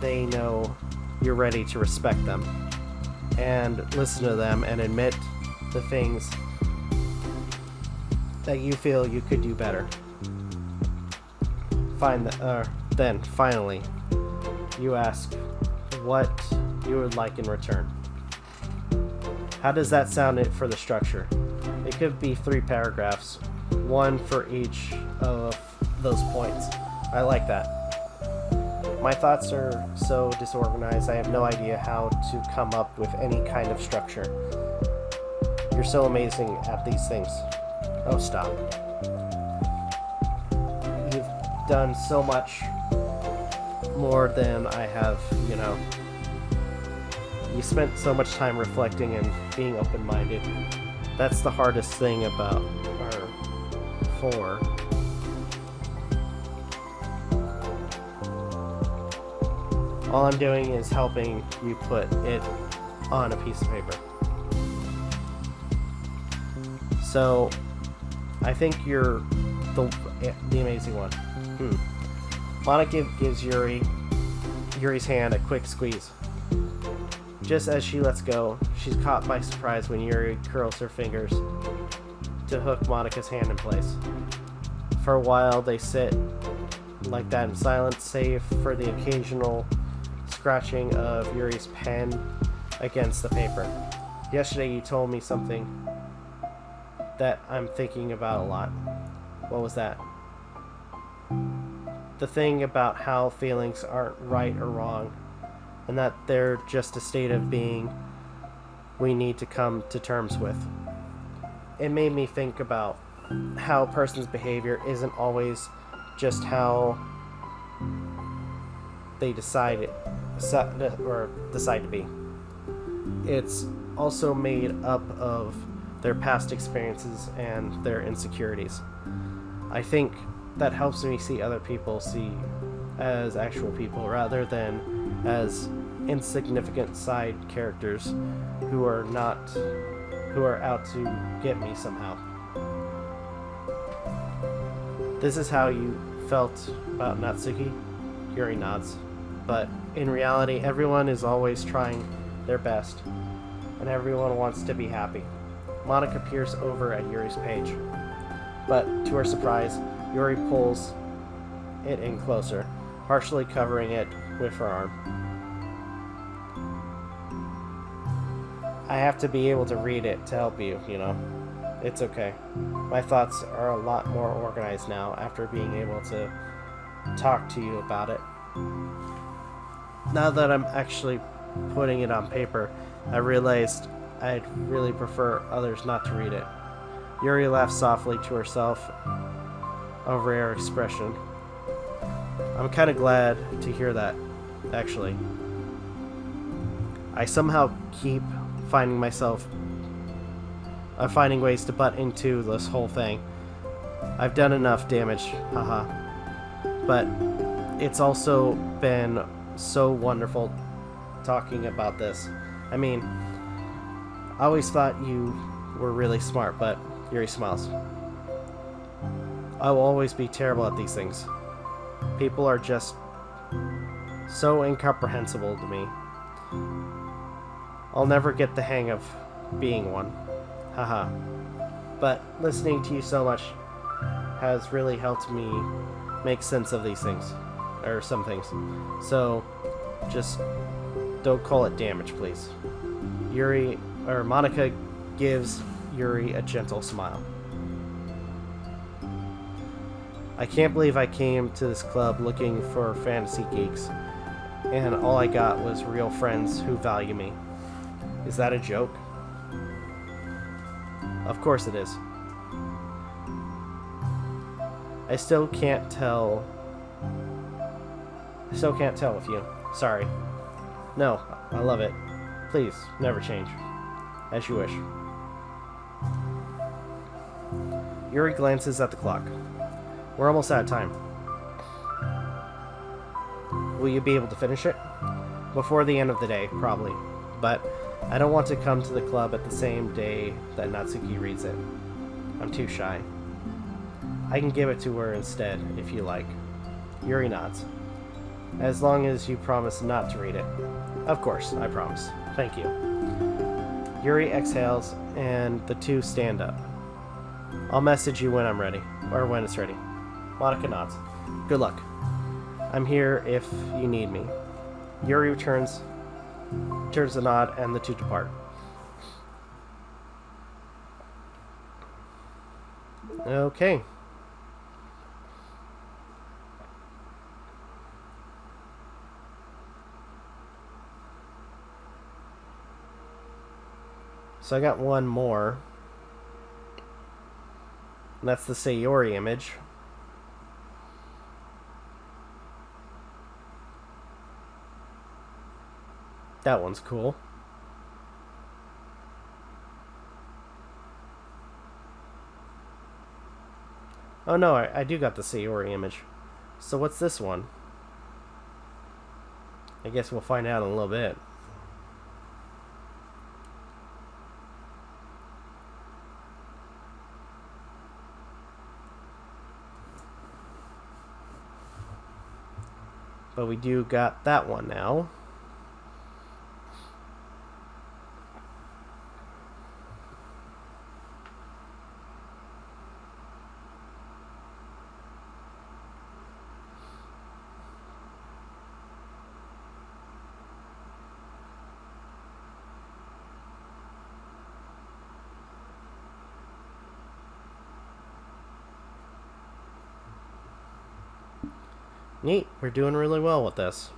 they know you're ready to respect them and listen to them and admit the things that you feel you could do better. Then finally you ask what you would like in return. How does that sound for the structure? It could be 3 paragraphs, 1 for each of those points. I like that. My thoughts are so disorganized, I have no idea how to come up with any kind of structure. You're so amazing at these things. Oh, stop. You've done so much more than I have, You spent so much time reflecting and being open-minded. That's the hardest thing about our 4. All I'm doing is helping you put it on a piece of paper. So, I think you're the amazing one. Monica gives Yuri's hand a quick squeeze. Just as she lets go, she's caught by surprise when Yuri curls her fingers to hook Monica's hand in place. For a while, they sit like that in silence, save for the occasional scratching of Yuri's pen against the paper. Yesterday, you told me something that I'm thinking about a lot. What was that? The thing about how feelings aren't right or wrong, and that they're just a state of being we need to come to terms with. It made me think about how a person's behavior isn't always just how they decide to be. It's also made up of their past experiences and their insecurities. I think that helps me see other people as actual people rather than as insignificant side characters who are out to get me somehow. This is how you felt about Natsuki? Yuri nods. But in reality, everyone is always trying their best, and everyone wants to be happy. Monica peers over at Yuri's page, but to her surprise, Yuri pulls it in closer, partially covering it with her arm. I have to be able to read it to help you, It's okay. My thoughts are a lot more organized now after being able to talk to you about it. Now that I'm actually putting it on paper, I realized I'd really prefer others not to read it. Yuri laughed softly to herself over her expression. I'm kind of glad to hear that, actually. I somehow keep finding ways to butt into this whole thing. I've done enough damage, haha. But it's also been so wonderful talking about this. I mean, I always thought you were really smart, but Yuri smiles. I will always be terrible at these things. People are just so incomprehensible to me. I'll never get the hang of being one. Haha. But listening to you so much has really helped me make sense of these things. Or some things. So, just don't call it damage, please. Monica gives Yuri a gentle smile. I can't believe I came to this club looking for fantasy geeks, and all I got was real friends who value me. Is that a joke? Of course it is. I still can't tell with you. Sorry. No, I love it. Please, never change. As you wish. Yuri glances at the clock. We're almost out of time. Will you be able to finish it? Before the end of the day, probably. But I don't want to come to the club at the same day that Natsuki reads it. I'm too shy. I can give it to her instead, if you like. Yuri nods. As long as you promise not to read it. Of course, I promise. Thank you. Yuri exhales, and the two stand up. I'll message you when I'm ready, or when it's ready. Monica nods. Good luck. I'm here if you need me. Yuri turns a nod, and the two depart. Okay. So I got one more. And that's the Sayori image. That one's cool. Oh no, I do got the Sayori image. So what's this one? I guess we'll find out in a little bit. But we do got that one now. Neat. We're doing really well with this.